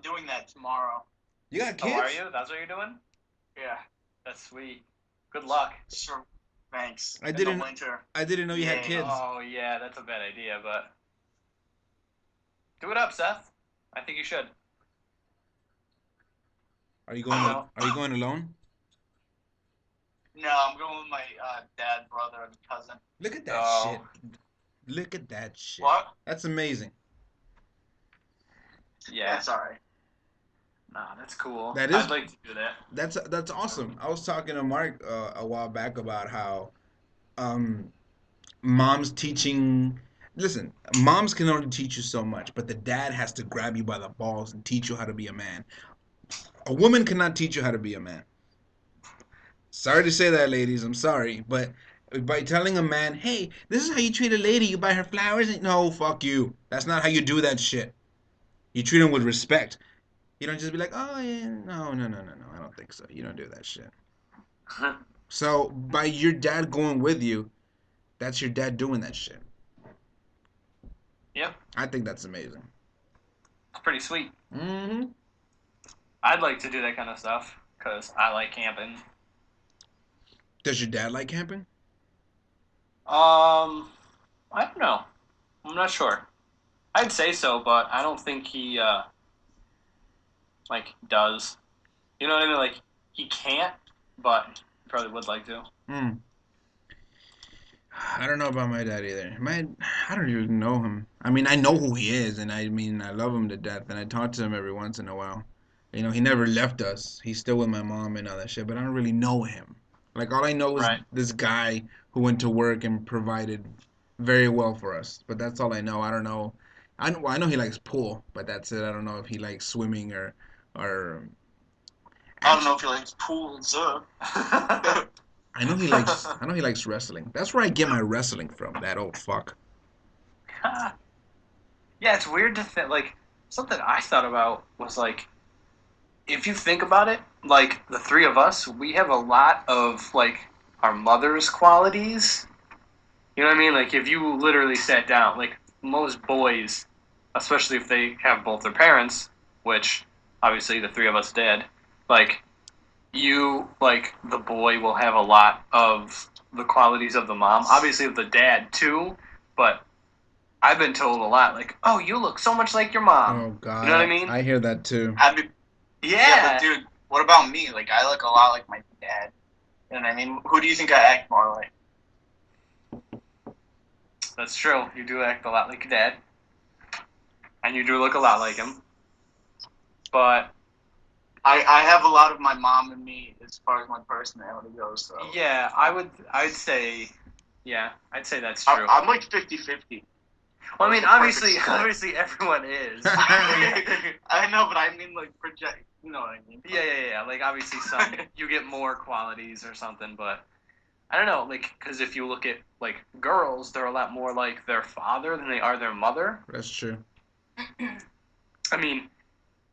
doing that tomorrow. You got kids? Oh, are you? That's what you're doing? Yeah. That's sweet. Good luck. Sure. Thanks. I In didn't- the winter. I didn't know you had kids. Oh, yeah, that's a bad idea, but... Do it up, Seth. I think you should. Are you going alone? No, I'm going with my dad, brother, and cousin. Look at that shit. Look at that shit. What? That's amazing. Yeah. That's alright. Nah, that's cool. That is- I'd like to do that. That's awesome. I was talking to Mark a while back about how moms teaching Listen, moms can only teach you so much, but the dad has to grab you by the balls and teach you how to be a man. A woman cannot teach you how to be a man. Sorry to say that, ladies. I'm sorry, but by telling a man, "Hey, this is how you treat a lady. You buy her flowers," and no, fuck you. That's not how you do that shit. You treat them with respect. You don't just be like, "Oh yeah, no, no, no, no, no. I don't think so." You don't do that shit. So by your dad going with you, that's your dad doing that shit. Yep, I think that's amazing. it's pretty sweet. Mm-hmm. I'd like to do that kind of stuff because I like camping. Does your dad like camping? I don't know. I'm not sure. I'd say so, but I don't think he like does. You know what I mean? Like he can't, but he probably would like to. Hmm. I don't know about my dad either. I don't even know him. I mean, I know who he is, and I mean, I love him to death, and I talk to him every once in a while. You know, he never left us. He's still with my mom and all that shit, but I don't really know him. Like, all I know is Right. this guy who went to work and provided very well for us. But that's all I know. I don't know. Well, I know he likes pool, but that's it. I don't know if he likes swimming or. I don't know if he likes pools. I know he likes wrestling. That's where I get my wrestling from. That old fuck. Yeah, it's weird to think. Like something I thought about was like, if you think about it, like the three of us, we have a lot of like our mother's qualities. You know what I mean? Like if you literally sat down, like most boys, especially if they have both their parents, which obviously the three of us did, like you, like the boy will have a lot of the qualities of the mom. Obviously of the dad too, but I've been told a lot, like, oh, you look so much like your mom. Oh God. You know what I mean? I hear that too. I mean, yeah, Yeah. but dude, what about me? Like, I look a lot like my dad. You know what I mean? Who do you think I act more like? That's true. You do act a lot like your dad. And you do look a lot like him. But I have a lot of my mom in me as far as my personality goes. So yeah, I'd say I'd say that's true. I'm like 50-50. Well, I mean, The obviously perfect split. obviously everyone is. I know, but I mean like project. You know what I mean? Yeah. Like obviously some you get more qualities or something, but I don't know, like because if you look at like girls, they're a lot more like their father than they are their mother. That's true. I mean,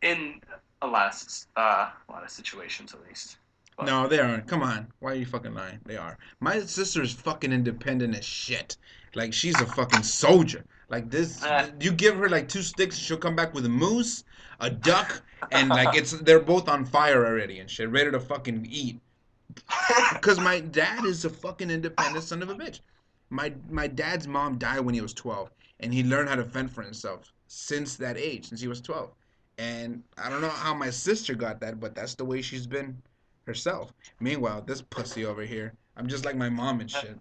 in a lot of situations at least. But, No, they aren't. Come on. Why are you fucking lying? They are. My sister is fucking independent as shit. Like, she's a fucking soldier. Like, this, you give her like 2 sticks, she'll come back with a moose, a duck, and like, they're both on fire already and shit, ready to fucking eat. Because my dad is a fucking independent son of a bitch. My dad's mom died when he was 12, and he learned how to fend for himself since that age, since he was 12. And I don't know how my sister got that, but that's the way she's been herself. Meanwhile, this pussy over here, I'm just like my mom and shit.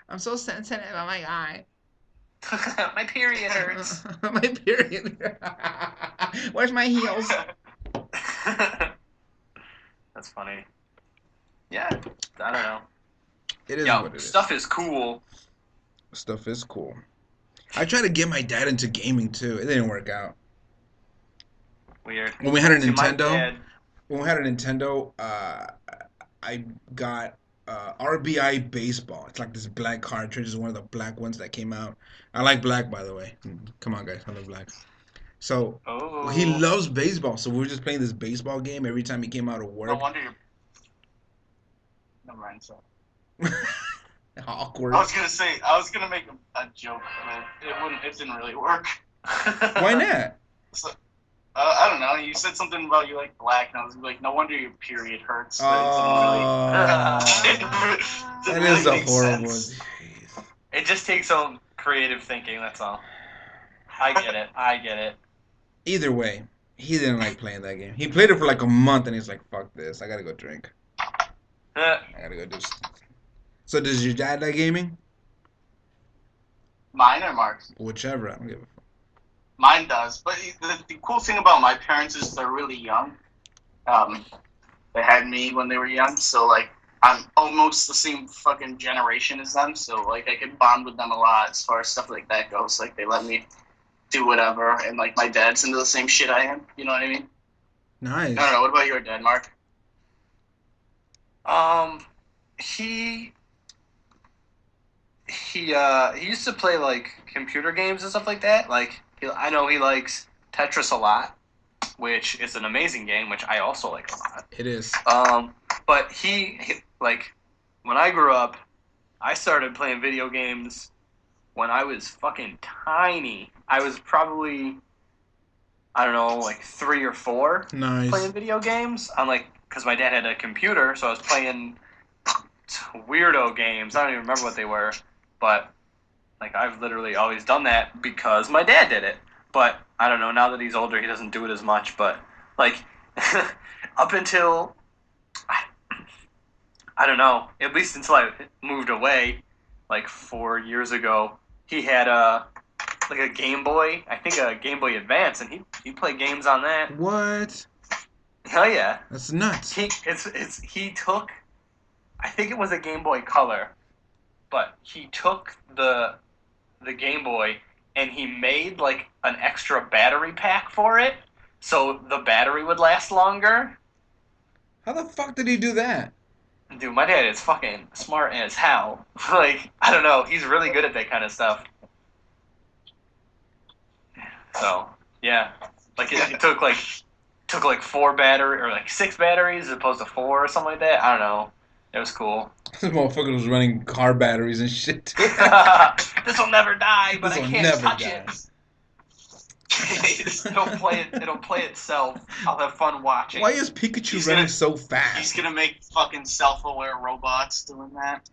I'm so sensitive. Oh my god. my period hurts. My period. Where's my heels? That's funny. Yeah, I don't know. It is Yo, what it is. stuff is cool. Stuff is cool. I tried to get my dad into gaming too. It didn't work out. Weird. When we had a See, my Nintendo, dad- I got RBI Baseball. It's like this black cartridge. It's one of the black ones that came out. I like black, by the way. Come on, guys. I love black. So Oh. he loves baseball. So we were just playing this baseball game every time he came out of No work. wonder you're. Never mind. So Awkward. I was gonna make a joke, but it didn't really work. Why not? So, I don't know. You said something about you like black, and I was like, no wonder your period hurts. But it didn't That is a make horrible. sense. Jeez. It just takes some creative thinking, that's all. I get it. Either way, he didn't like playing that game. He played it for like a month, and he's like, "Fuck this! I gotta go drink. I gotta go do stuff." So, does your dad like gaming? Mine or Mark's? Whichever. I don't give a fuck. Mine does. But the cool thing about my parents is they're really young. They had me when they were young, so like I'm almost the same fucking generation as them, so like I can bond with them a lot as far as stuff like that goes. Like they let me do whatever, and like my dad's into the same shit I am. You know what I mean? Nice. I don't know. What about your dad, Mark? He he used to play like computer games and stuff like that. Like I know he likes Tetris a lot, which is an amazing game, which I also like a lot. It is. But he like when I grew up, I started playing video games when I was fucking tiny. I was probably I don't know like 3 or 4 Nice. playing video games. I'm like because my dad had a computer, so I was playing weirdo games. I don't even remember what they were, but like I've literally always done that because my dad did it. But I don't know. Now that he's older, he doesn't do it as much. But like up until I don't know, at least until I moved away, like 4 years ago, he had like a Game Boy, I think a Game Boy Advance, and he played games on that. What? Hell yeah. That's nuts. He took, I think it was a Game Boy Color, but he took the Game Boy and he made like an extra battery pack for it, so the battery would last longer. How the fuck did he do that? Dude, my dad is fucking smart as hell. Like, I don't know, he's really good at that kind of stuff. So, yeah. Like, it took like 4 battery, or like 6 batteries as opposed to 4 or something like that. I don't know. It was cool. This motherfucker was running car batteries and shit. This will never die, but I This'll can't never touch die. it. It'll play itself. I'll have fun watching. Why is Pikachu He's running gonna- so He's fast? gonna make fucking self-aware robots doing that.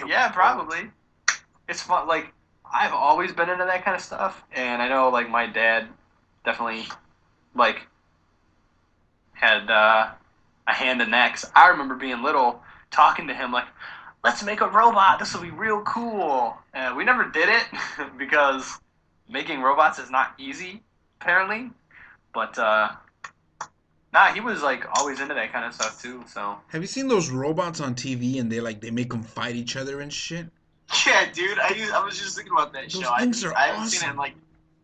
Yeah, probably. It's fun. Like, I've always been into that kind of stuff, and I know, like, my dad definitely, like, had a hand in that. 'Cause I remember being little, talking to him, like, let's make a robot. This will be real cool. And we never did it because making robots is not easy, apparently. But, nah, he was, like, always into that kind of stuff, too, so. Have you seen those robots on TV and they make them fight each other and shit? Yeah, dude. I was just thinking about that Those show. things are I haven't seen it awesome.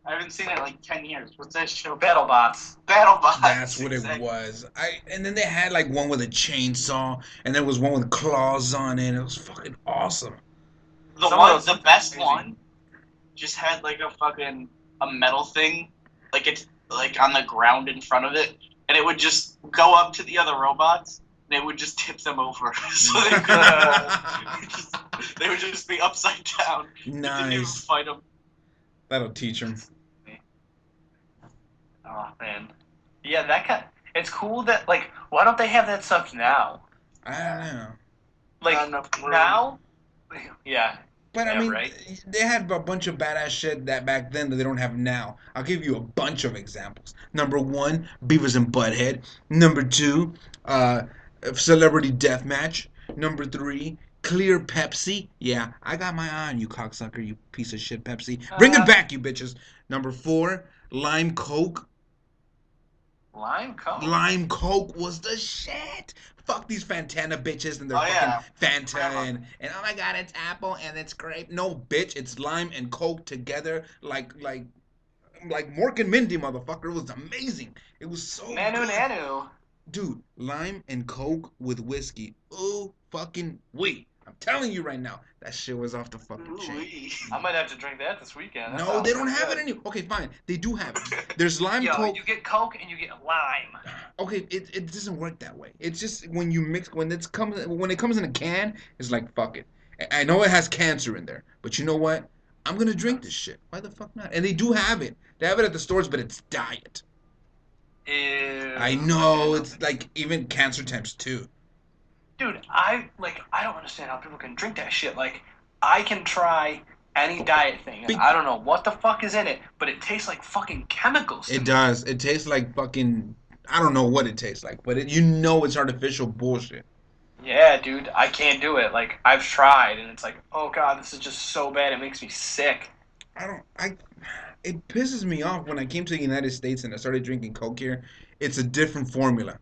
I haven't seen it in like 10 years. What's that show? BattleBots. BattleBots. That's what it exactly. was. And then they had like one with a chainsaw, and there was one with claws on it. It was fucking awesome. The best crazy. one just had like a metal thing, like it's like on the ground in front of it, and it would just go up to the other robots, and it would just tip them over, so they could they would just be upside down. They didn't even Nice. fight them. That'll teach them. Oh, man. Yeah, that kind. It's cool that, like, why don't they have that stuff now? I don't know. Like, Not enough room. now? Yeah. But I Yeah, mean, right. they had a bunch of badass shit that back then that they don't have now. I'll give you a bunch of examples. Number 1, Beavis and Butthead. Number 2, Celebrity Deathmatch. Number 3, Clear Pepsi. Yeah, I got my eye on you, cocksucker, you piece of shit Pepsi. Bring it back, you bitches. Number 4, Lime Coke. Lime Coke. Lime Coke was the shit. Fuck these Fantana bitches and their Oh, fucking yeah. Fanta Grandma. and oh my god, it's apple and it's grape. No, bitch, it's lime and Coke together like Mork and Mindy, motherfucker. It was amazing. It was so Nanu good. Nanu. Dude, lime and Coke with whiskey. Oh, fucking wait. I'm telling you right now, that shit was off the fucking chain. Ooh-wee. I might have to drink that this weekend. That No, sounds they don't pretty have it good. any. Okay, fine. They do have it. There's lime Yo, Coke. you get Coke and you get lime. Okay, it doesn't work that way. It's just when you mix when it comes in a can, it's like fuck it. I know it has cancer in there, but you know what? I'm gonna drink this shit. Why the fuck not? And they do have it. They have it at the stores, but it's diet. Ew. I know it's like even cancer times 2. Dude, I don't understand how people can drink that shit. Like, I can try any diet thing. And Big- I don't know what the fuck is in it, but it tastes like fucking chemicals. to It me. does. It tastes like fucking. I don't know what it tastes like, but you know it's artificial bullshit. Yeah, dude, I can't do it. Like, I've tried, and it's like, oh god, this is just so bad. It makes me sick. It pisses me off when I came to the United States and I started drinking Coke here. It's a different formula.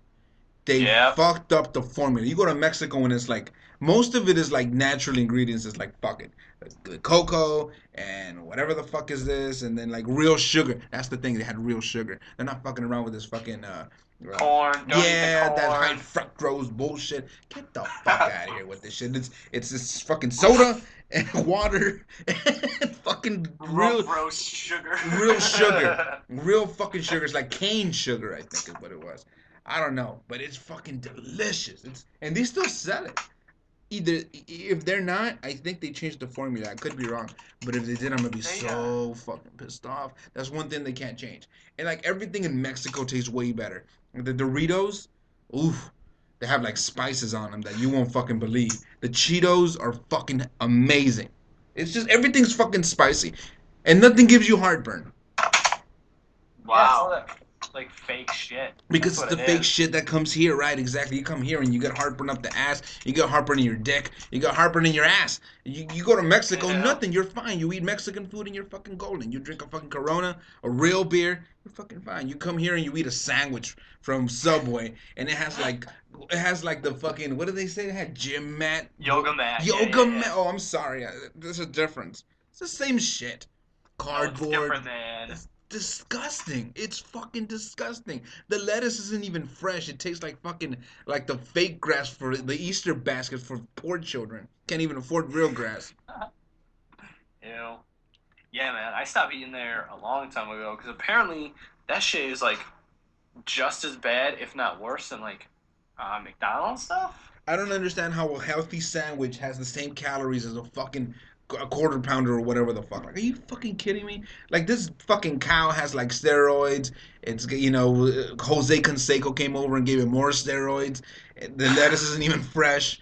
They Yep. fucked up the formula. You go to Mexico and it's like most of it is like natural ingredients. It's like fucking the cocoa and whatever the fuck is this, and then like real sugar. That's the thing. They had real sugar. They're not fucking around with this fucking Corn. Don't eat yeah, the that corn. high fructose bullshit. Get the fuck out of here with this shit. It's this fucking soda and water and fucking real roast sugar. real sugar. Real fucking sugar. It's like cane sugar, I think is what it was. I don't know, but it's fucking delicious. And they still sell it. Either if they're not, I think they changed the formula. I could be wrong, but if they did, I'm gonna be so fucking pissed off. That's one thing they can't change. And like everything in Mexico tastes way better. The Doritos, oof, they have like spices on them that you won't fucking believe. The Cheetos are fucking amazing. It's just everything's fucking spicy, and nothing gives you heartburn. Yeah, it's all that like fake shit. Because That's it's what the it fake is. shit that comes here, right? Exactly. You come here and you get heartburn up the ass. You get heartburn in your dick. You get heartburn in your ass. You go to Mexico, Yeah. nothing. You're fine. You eat Mexican food and you're fucking golden. You drink a fucking Corona, a real beer, you're fucking fine. You come here and you eat a sandwich from Subway, and it has like the fucking, what did they say? It had gym mat, Yoga mat. yoga yeah. mat. Oh, I'm sorry. There's a difference. It's the same shit. No, it's Cardboard. different, man. It's disgusting. It's fucking disgusting. The lettuce isn't even fresh. It tastes like fucking like the fake grass for the Easter basket for poor children. Can't even afford real grass. Ew. Yeah, man. I stopped eating there a long time ago because apparently that shit is like just as bad, if not worse, than like McDonald's stuff. I don't understand how a healthy sandwich has the same calories as a quarter pounder or whatever the fuck. Like, are you fucking kidding me? Like, this fucking cow has like steroids. It's Jose Canseco came over and gave it more steroids. The lettuce isn't even fresh.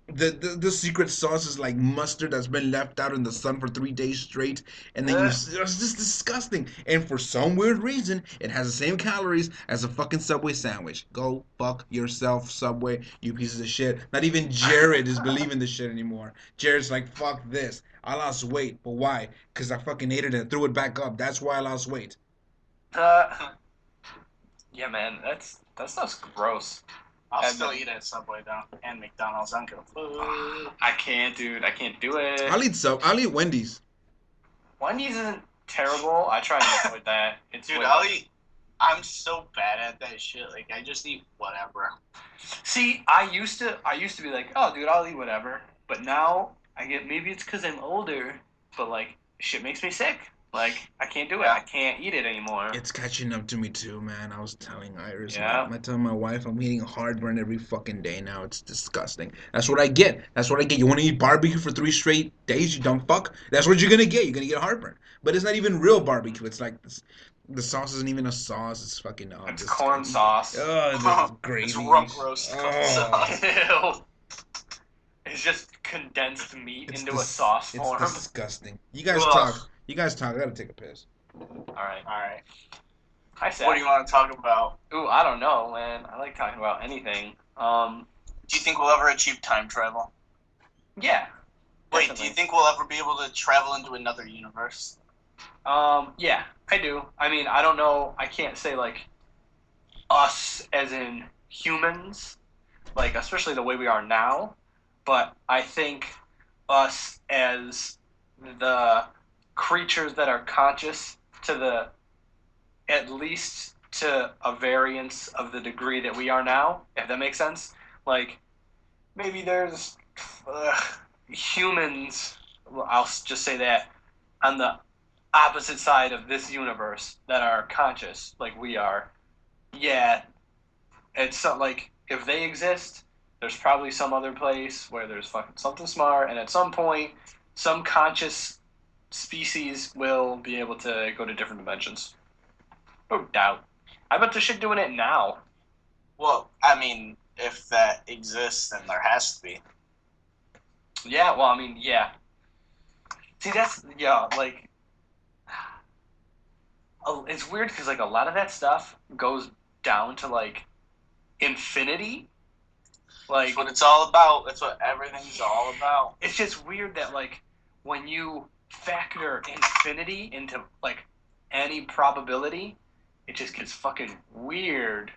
The secret sauce is like mustard that's been left out in the sun for 3 days straight, and then it's just disgusting. And for some weird reason, it has the same calories as a fucking Subway sandwich. Go fuck yourself, Subway, you pieces of shit. Not even Jared is believing this shit anymore. Jared's like, fuck this. I lost weight, but why? Because I fucking ate it and threw it back up. That's why I lost weight. Yeah, man. That stuff's gross. I'll And still then- eat at Subway though, and McDonald's. I don't give a fuck. I can't, dude. I can't do it. I'll eat Wendy's. Wendy's isn't terrible. I try to avoid that. It's Dude, way- I'll eat. I'm so bad at that shit. Like, I just eat whatever. See, I used to be like, oh, dude, I'll eat whatever. But now I get, maybe it's because I'm older, but like shit makes me sick. Like I can't do it. I can't eat it anymore. It's catching up to me too, man. I was telling Iris, Yeah. I tell my wife I'm eating heartburn every fucking day now. It's disgusting. That's what I get. You want to eat barbecue for 3 straight days, you dumb fuck? That's what you're gonna get. You're gonna get heartburn. But it's not even real barbecue. It's like this, the sauce isn't even a sauce. It's fucking It's disgusting. corn sauce. Oh, the gravy. It's rump roast corn Oh. sauce. Ew. It's just condensed meat It's into dis- a sauce It's form. disgusting. You guys Ugh. talk. I gotta take a piss. All right. All right. Hi, Seth. What do you want to talk about? Ooh, I don't know, man. I like talking about anything. Do you think we'll ever achieve time travel? Yeah. Wait, do definitely. you think we'll ever be able to travel into another universe? Yeah, I do. I mean, I don't know. I can't say like us as in humans, like especially the way we are now, but I think us as the creatures that are conscious to the at least to a variance of the degree that we are now, if that makes sense. Like maybe there's humans, well, I'll just say that, on the opposite side of this universe that are conscious like we are. Yeah, it's so, like if they exist, there's probably some other place where there's fucking something smart, and at some point some conscious species will be able to go to different dimensions. No doubt. I bet there's shit doing it now. Well, I mean, if that exists, then there has to be. Yeah, well, I mean, yeah. See, that's, yeah, like, it's weird because, like, a lot of that stuff goes down to, like, infinity. Like, That's what it's all about. That's what everything's all about. it's just weird that, like, when you factor infinity into, like, any probability, it just gets fucking weird.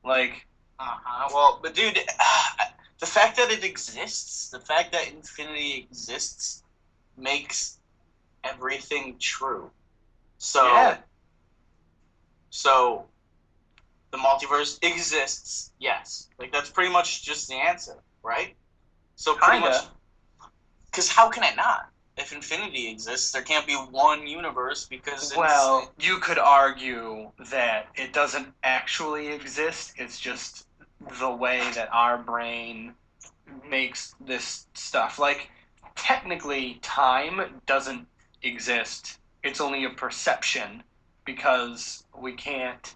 Like, Well, but dude, the fact that it exists, the fact that infinity exists, makes everything true. So, Yeah. so the multiverse exists. Yes, like that's pretty much just the answer, right? So pretty Kinda. much, because how can it not? If infinity exists, there can't be one universe because Well, you could argue that it doesn't actually exist. It's just the way that our brain makes this stuff. Like, technically, time doesn't exist. It's only a perception because we can't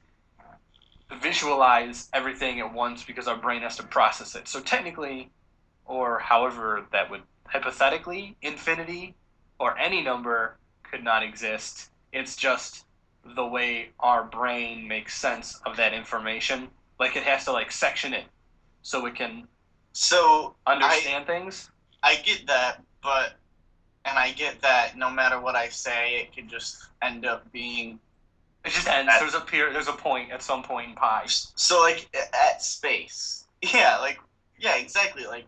visualize everything at once because our brain has to process it. So, technically, or however that would hypothetically, infinity or any number could not exist. It's just the way our brain makes sense of that information. Like it has to like section it so it can so understand things. I get that, but and I get that no matter what I say, it could just end up being It just ends. There's a point at some point in pi. so like at space. Yeah, exactly. Like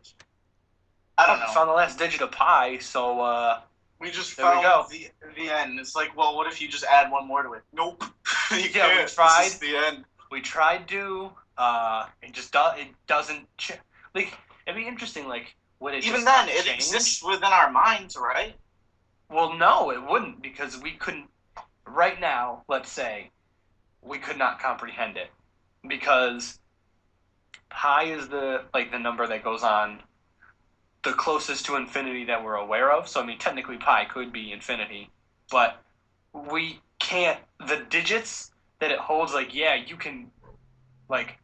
I don't know. Found the last digit of pi, so We just There we found go. the end. It's like, well, what if you just add one more to it? Nope. You Yeah, we can't. tried. This is the end. we tried to. It doesn't. Like it'd be interesting. Like would it Even just then, it change? exists within our minds, right? Well, no, it wouldn't because we couldn't. Right now, let's say we could not comprehend it because pi is the number that goes on the closest to infinity that we're aware of. So I mean, technically, pi could be infinity, but we can't. The digits that it holds, like yeah, you can like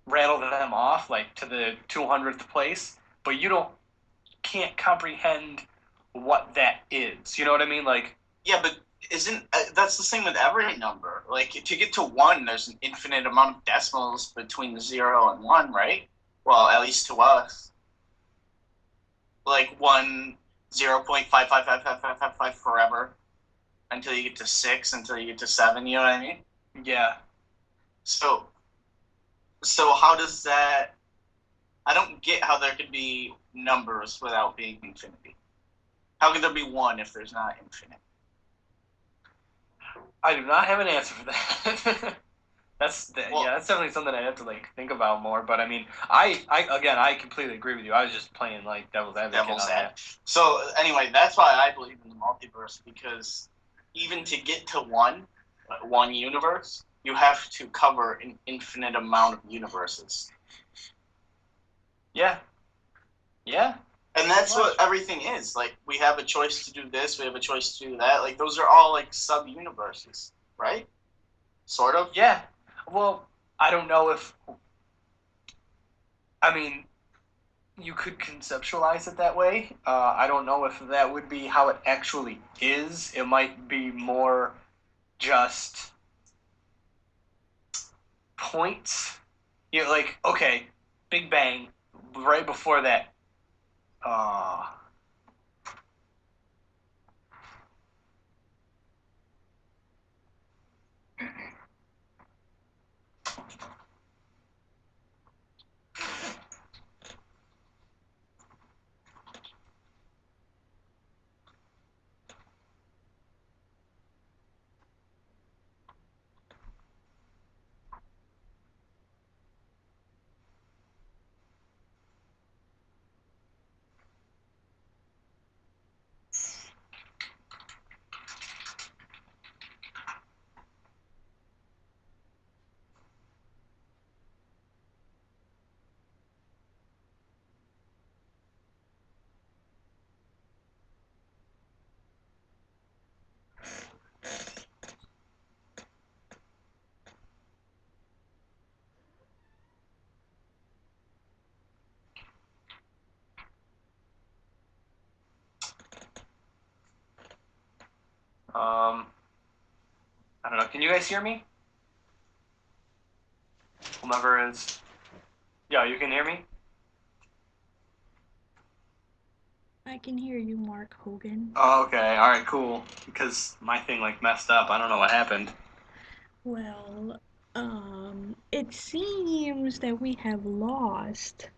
rattle them off like to the 200th place, but you can't comprehend what that is. You know what I mean? Like Yeah, but isn't that's the same with every number? Like to get to one, there's an infinite amount of decimals between the 0 and 1, right? Well, at least to us. Like 1, 0.5555555 forever until you get to 6, until you get to 7. You know what I mean? yeah, So how does that? I don't get how there could be numbers without being infinity. How could there be one if there's not infinite? I do not have an answer for that. Well- that's definitely something I have to like think about more. But I mean, I completely agree with you. I was just playing like devil's advocate Devil's on advocate. So anyway, that's why I believe in the multiverse, because even to get to one universe, you have to cover an infinite amount of universes. Yeah, yeah, And that's what everything is. Like, we have a choice to do this, we have a choice to do that. Like, those are all, like, sub-universes, right? Sort of? yeah. Well, I don't know if. I mean, you could conceptualize it that way. I don't know if that would be how it actually is. It might be more just points. You know, like okay, Big Bang. Right before that, uh, I don't know. Can you guys hear me? Whomever is. Yeah, you can hear me? I can hear you, Mark Hogan. Oh, okay. Alright, cool. Because my thing, like, messed up. I don't know what happened. Well, It seems that we have lost